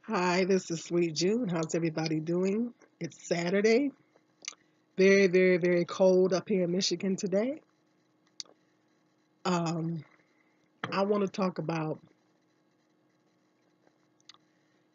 Hi, this is Sweet June. How's everybody doing? It's Saturday. Very, very, very cold up here in Michigan today. Um, I want to talk about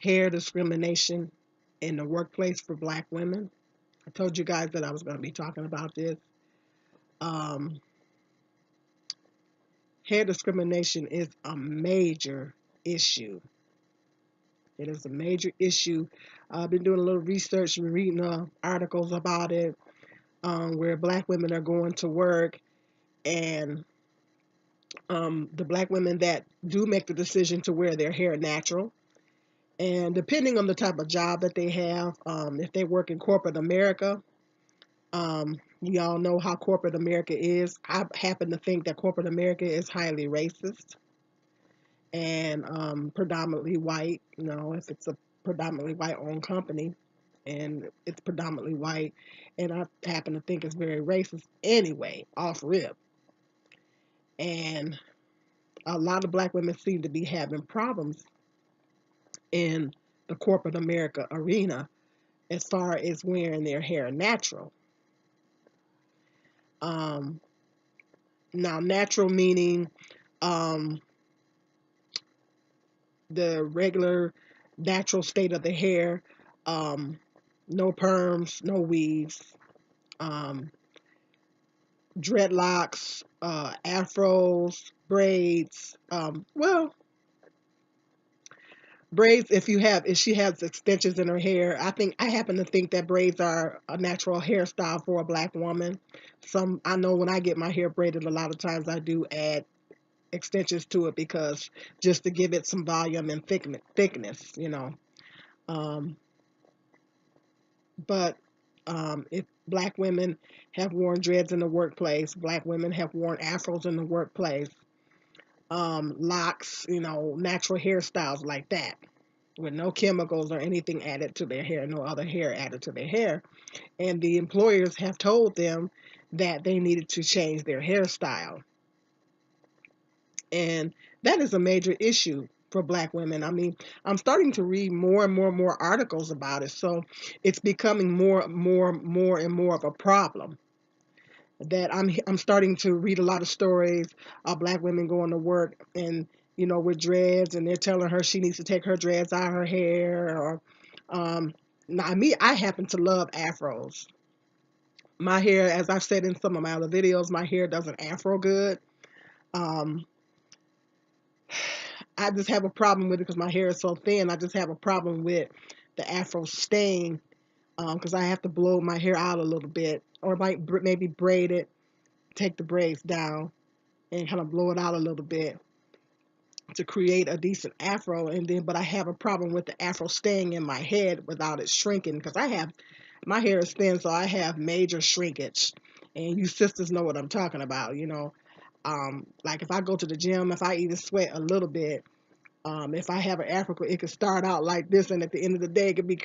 hair discrimination in the workplace for Black women. I told you guys that I was going to be talking about this. Um, Hair discrimination is a major issue. It is a major issue. I've been doing a little research and reading articles about it, where Black women are going to work and the Black women that do make the decision to wear their hair natural. And depending on the type of job that they have, if they work in corporate America, we all know how corporate America is. I happen to think that corporate America is highly racist and predominantly white. If it's a predominantly white owned company and it's predominantly white, and I happen to think it's very racist anyway, off rip. And a lot of Black women seem to be having problems in the corporate America arena as far as wearing their hair natural. Um, Now, natural meaning um, the regular natural state of the hair, um, no perms, no weaves, um, dreadlocks, afros, braids. Braids, if she has extensions in her hair, I happen to think that braids are a natural hairstyle for a Black woman. I know when I get my hair braided, a lot of times I do add extensions to it because just to give it some volume and thickness. Um, but if Black women have worn dreads in the workplace, Black women have worn afros in the workplace, locks, natural hairstyles like that, with no chemicals or anything added to their hair, no other hair added to their hair. And the employers have told them that they needed to change their hairstyle. And that is a major issue for Black women. I mean, I'm starting to read more and more and more articles about it. So it's becoming more and more of a problem that I'm starting to read a lot of stories of Black women going to work and with dreads, and they're telling her she needs to take her dreads out of her hair. Or now me, I happen to love afros. My hair, as I've said in some of my other videos, my hair doesn't afro good. um I just have a problem with it because my hair is so thin. I just have a problem with the afro staying, because I have to blow my hair out a little bit, or maybe braid it, take the braids down and kind of blow it out a little bit to create a decent afro. And then, but I have a problem with the afro staying in my head without it shrinking, because my hair is thin, so I have major shrinkage. And you sisters know what I'm talking about. Like if I go to the gym, if I even sweat a little bit, if I have an afro, it could start out like this, and at the end of the day, it could be,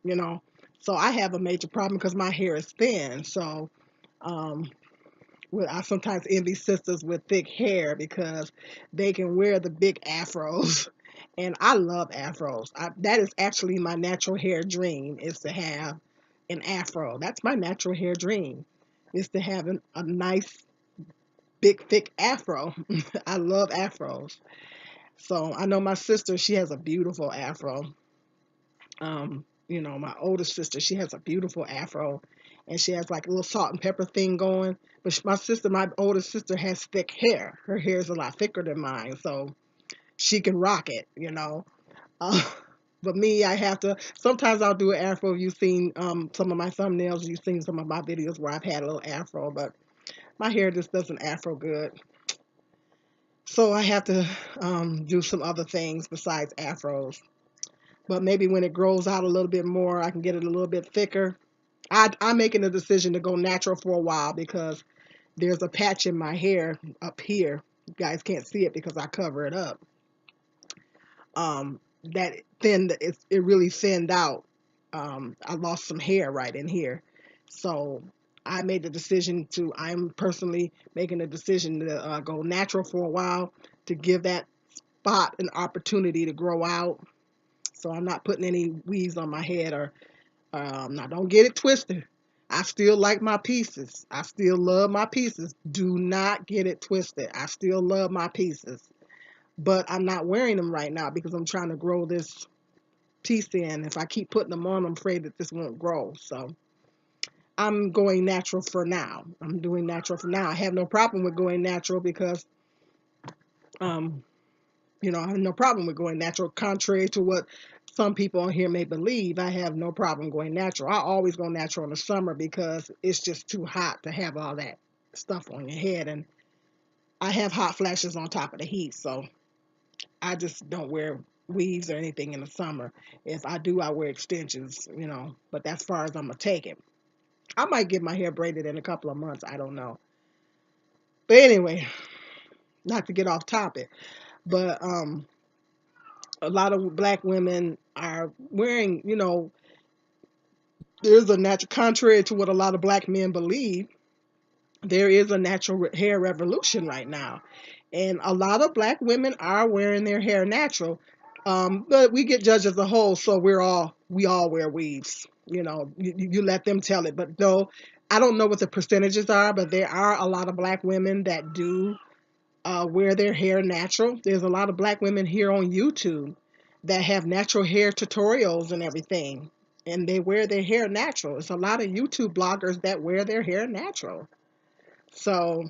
you know. So I have a major problem because my hair is thin. So um, I sometimes envy sisters with thick hair because they can wear the big afros. And I love afros. That is actually my natural hair dream, is to have an afro. That's my natural hair dream, is to have a nice, big, thick afro. I love afros. So I know my sister, she has a beautiful afro. My oldest sister, she has a beautiful afro, and she has like a little salt and pepper thing going. But my oldest sister, has thick hair. Her hair is a lot thicker than mine, so she can rock it. Uh, but me, I have to. Sometimes I'll do an afro. You've seen some of my thumbnails. You've seen some of my videos where I've had a little afro, but my hair just doesn't afro good. So I have to do some other things besides afros. But maybe when it grows out a little bit more, I can get it a little bit thicker. I'm making a decision to go natural for a while because there's a patch in my hair up here. You guys can't see it because I cover it up. That it really thinned out. I lost some hair right in here, so I'm personally making a decision to go natural for a while to give that spot an opportunity to grow out, So I'm not putting any weaves on my head or now don't get it twisted. I still like my pieces. I still love my pieces. Do not get it twisted. I still love my pieces. But I'm not wearing them right now because I'm trying to grow this piece in. If I keep putting them on, I'm afraid that this won't grow. So I'm going natural for now. I'm doing natural for now. I have no problem with going natural because um, I have no problem with going natural, contrary to what some people on here may believe. I have no problem going natural. I always go natural in the summer because it's just too hot to have all that stuff on your head. And I have hot flashes on top of the heat. So I just don't wear weaves or anything in the summer. If I do, I wear extensions. But that's as far as I'm going to take it. I might get my hair braided in a couple of months. I don't know. But anyway, not to get off topic. But a lot of black women are wearing, there's a natural, contrary to what a lot of black men believe, there is a natural hair revolution right now. And a lot of black women are wearing their hair natural. But we get judged as a whole, so we all wear weaves. You let them tell it. But no, I don't know what the percentages are, but there are a lot of black women that do wear their hair natural. There's a lot of black women here on YouTube that have natural hair tutorials and everything, and they wear their hair natural. It's a lot of YouTube bloggers that wear their hair natural. So,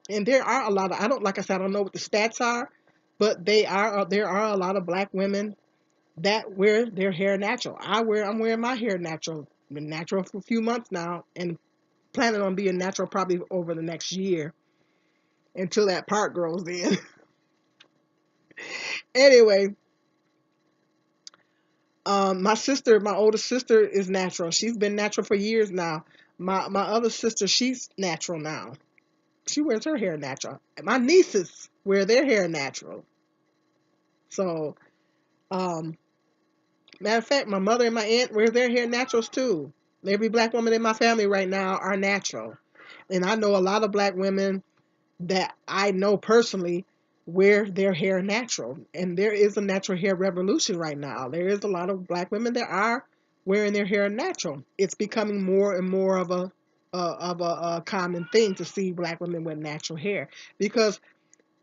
and there are a lot of, I don't, like I said, I don't know what the stats are, but there are a lot of black women that wear their hair natural. I'm wearing my hair natural. Been natural for a few months now, and planning on being natural probably over the next year until that part grows in. Anyway, my oldest sister is natural. She's been natural for years now. My other sister, she's natural now. She wears her hair natural. My nieces wear their hair natural. So, um, matter of fact, my mother and my aunt wear their hair naturals too. Every black woman in my family right now are natural. And I know a lot of black women that I know personally wear their hair natural. And there is a natural hair revolution right now. There is a lot of black women that are wearing their hair natural. It's becoming more and more of a common thing to see black women with natural hair because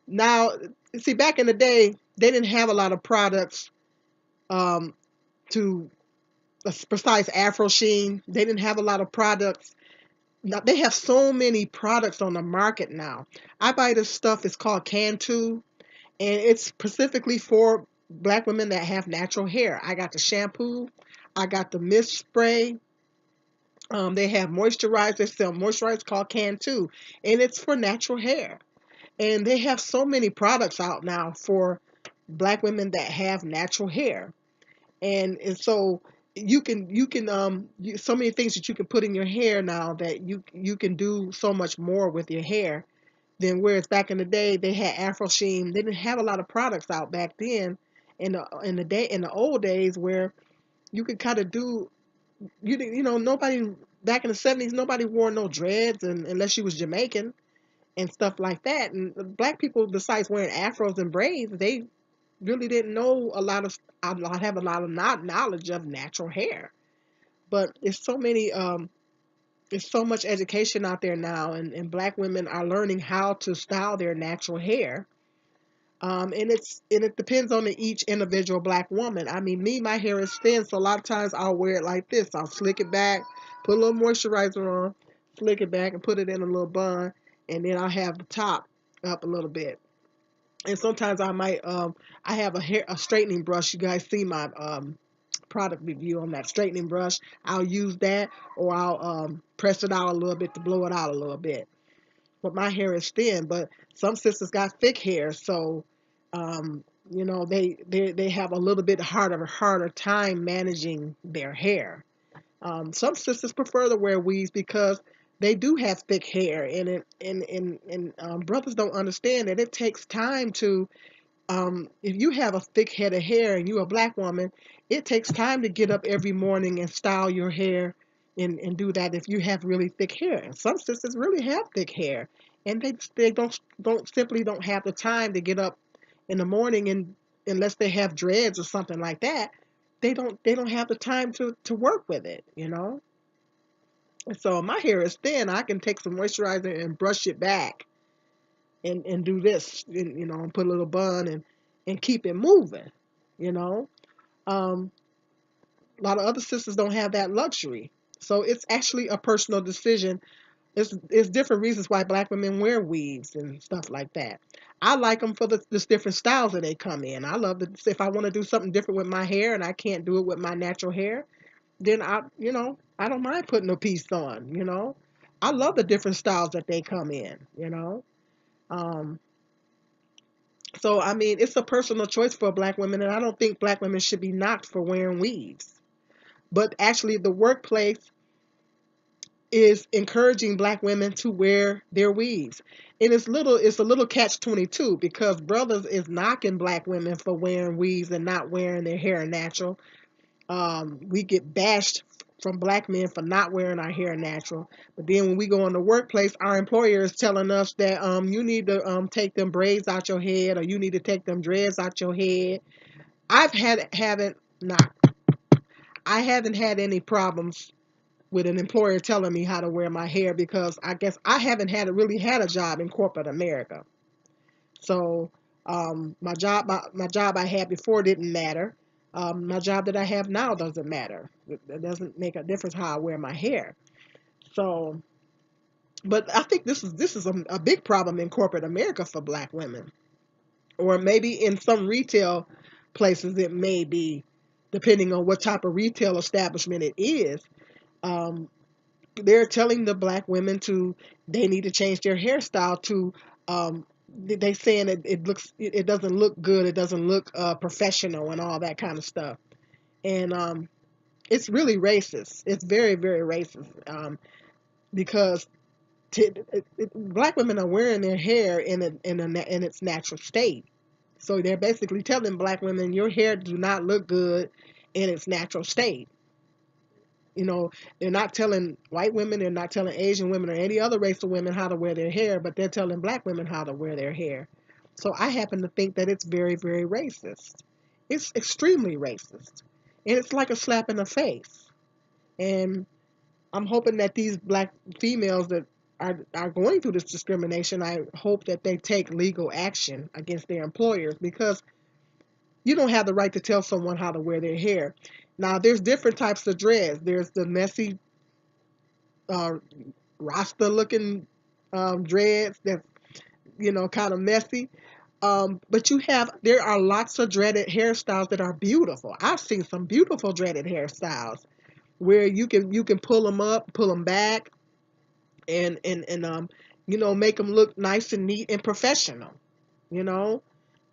now, see, back in the day, they didn't have a lot of products um, to besides Afro Sheen. They didn't have a lot of products. Now, they have so many products on the market now. I buy this stuff. It's called Cantu, and it's specifically for black women that have natural hair. I got the shampoo. I got the mist spray. They have moisturizer. They sell moisturizer called Cantu, and it's for natural hair. And they have so many products out now for black women that have natural hair. And so so many things that you can put in your hair now that you can do so much more with your hair than whereas back in the day they had Afro Sheen. They didn't have a lot of products out back then in the old days where you could kind of do nobody back in the 70s nobody wore no dreads unless you was Jamaican and stuff like that. And black people, besides wearing afros and braids, they really didn't know have a lot of knowledge of natural hair. But it's so much education out there now, and black women are learning how to style their natural hair. And it depends on each individual black woman. I mean, my hair is thin, so a lot of times I'll wear it like this. I'll slick it back, put a little moisturizer on, slick it back, and put it in a little bun, and then I'll have the top up a little bit. And sometimes I have a straightening brush. You guys see my product review on that straightening brush. I'll use that, or I'll press it out a little bit to blow it out a little bit. But my hair is thin, but some sisters got thick hair, so they have a little bit harder time managing their hair. Some sisters prefer to wear weaves because they do have thick hair, and brothers don't understand that it takes time to if you have a thick head of hair and you're a black woman, it takes time to get up every morning and style your hair and do that if you have really thick hair. And some sisters really have thick hair and they don't have the time to get up in the morning and unless they have dreads or something like that. they don't have the time to work with it, you know. And so my hair is thin. I can take some moisturizer and brush it back and do this, and put a little bun and keep it moving, you know. Um, a lot of other sisters don't have that luxury. So it's actually a personal decision. It's different reasons why black women wear weaves and stuff like that. I like them for the different styles that they come in. I love to, if I want to do something different with my hair and I can't do it with my natural hair, then I don't mind putting a piece on. I love the different styles that they come in. Um, so I mean, it's a personal choice for black women, and I don't think black women should be knocked for wearing weaves. But actually, the workplace is encouraging black women to wear their weaves. And it's a little catch 22 because brothers is knocking black women for wearing weaves and not wearing their hair natural. We get bashed from black men for not wearing our hair natural. But then when we go in the workplace, our employer is telling us that you need to take them braids out your head, or you need to take them dreads out your head. I've had haven't not I haven't had any problems with an employer telling me how to wear my hair because I guess I haven't really had a job in corporate America. So my job I had before didn't matter. My job that I have now doesn't matter. It doesn't make a difference how I wear my hair. So, but I think this is a big problem in corporate America for black women, or maybe in some retail places it may be, depending on what type of retail establishment it is. Um, they're telling the black women they need to change their hairstyle to they saying it doesn't look good, it doesn't look professional and all that kind of stuff. And it's really racist. It's very, very racist, because black women are wearing their hair in its natural state. So they're basically telling black women your hair do not look good in its natural state. You know, they're not telling white women, they're not telling Asian women or any other race of women how to wear their hair, but they're telling black women how to wear their hair. So I happen to think that it's very, very racist. It's extremely racist. And it's like a slap in the face. And I'm hoping that these black females that are going through this discrimination, I hope that they take legal action against their employers, because you don't have the right to tell someone how to wear their hair. Now, there's different types of dreads. There's the messy, uh, Rasta looking dreads that's, kind of messy. But there are lots of dreaded hairstyles that are beautiful. I've seen some beautiful dreaded hairstyles where you can pull them up, pull them back, and make them look nice and neat and professional. You know,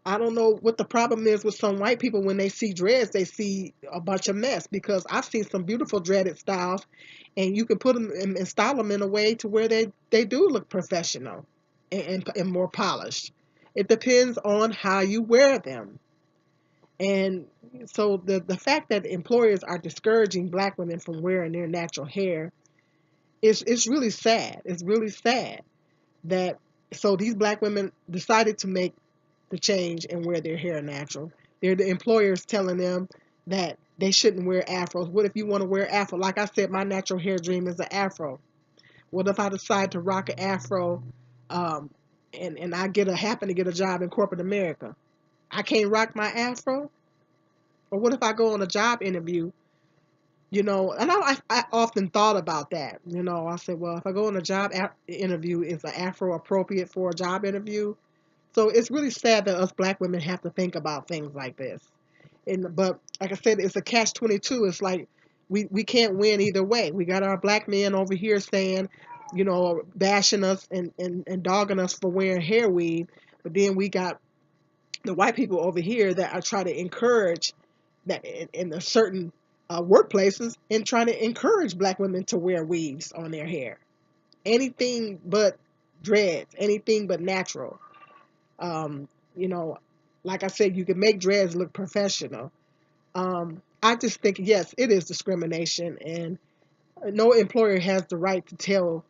I don't know what the problem is with some white people. When they see dreads, they see a bunch of mess, because I've seen some beautiful dreaded styles, and you can put them and style them in a way to where they do look professional and more polished. It depends on how you wear them. And so the fact that employers are discouraging black women from wearing their natural hair is really sad. It's really sad that so these black women decided to make the change and wear their hair natural. They're the employers telling them that they shouldn't wear afros. What if you want to wear afro? Like I said, my natural hair dream is an afro. What if I decide to rock an afro, um, and I happen to get a job in corporate America? I can't rock my afro. Or what if I go on a job interview? And I often thought about that. I said, well, if I go on a job interview, is an afro appropriate for a job interview? So it's really sad that us black women have to think about things like this. But like I said, it's a catch-22. It's like we can't win either way. We got our black men over here saying, bashing us and dogging us for wearing hair weave, but then we got the white people over here that are trying to encourage that in a certain workplaces, and trying to encourage black women to wear weaves on their hair. Anything but dreads, anything but natural. Um, you know, like I said, you can make dreads look professional. I just think, yes, it is discrimination, and no employer has the right to tell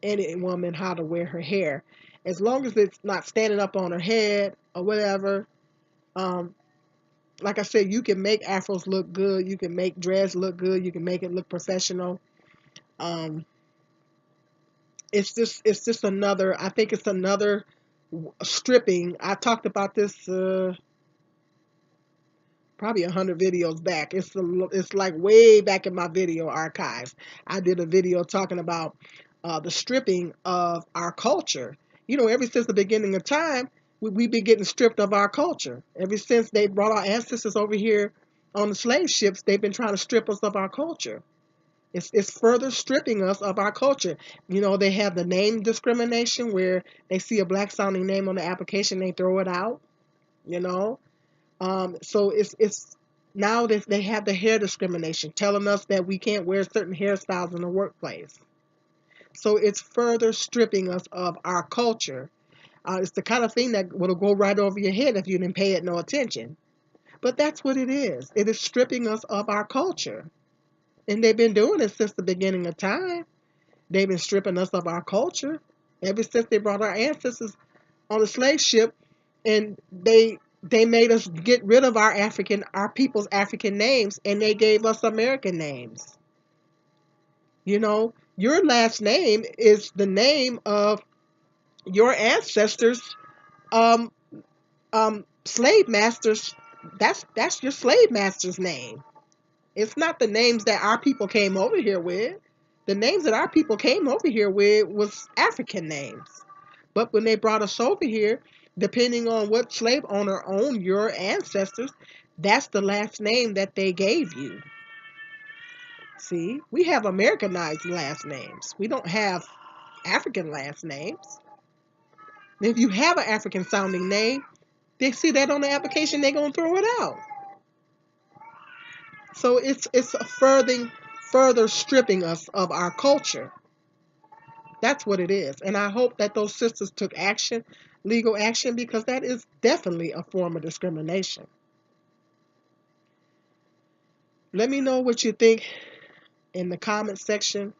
any woman how to wear her hair, as long as it's not standing up on her head or whatever. Um, like I said, you can make afros look good. You can make dreads look good. You can make it look professional. Um, it's just another. I think it's another stripping. I talked about this probably 100 videos back. It's like way back in my video archives. I did a video talking about the stripping of our culture. Ever since the beginning of time, we've been getting stripped of our culture. Ever since they brought our ancestors over here on the slave ships, they've been trying to strip us of our culture. It's further stripping us of our culture. They have the name discrimination where they see a black sounding name on the application, they throw it out. You know, so it's now that they have the hair discrimination, telling us that we can't wear certain hairstyles in the workplace. So it's further stripping us of our culture. It's the kind of thing that will go right over your head if you didn't pay it no attention. But that's what it is. It is stripping us of our culture. And they've been doing it since the beginning of time. They've been stripping us of our culture ever since they brought our ancestors on the slave ship, and they made us get rid of our people's African names, and they gave us American names. Your last name is the name of your ancestors, um slave masters. That's your slave master's name. It's not the names that our people came over here with. The names that our people came over here with was African names. But when they brought us over here, depending on what slave owner owned your ancestors, that's the last name that they gave you. See, we have Americanized last names. We don't have African last names. If you have an African sounding name, they see that on the application, they're gonna throw it out. So it's a further stripping us of our culture. That's what it is. And I hope that those sisters took action, legal action, because that is definitely a form of discrimination. Let me know what you think in the comment section.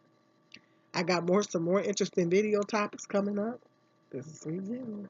I got some more interesting video topics coming up. This is 30.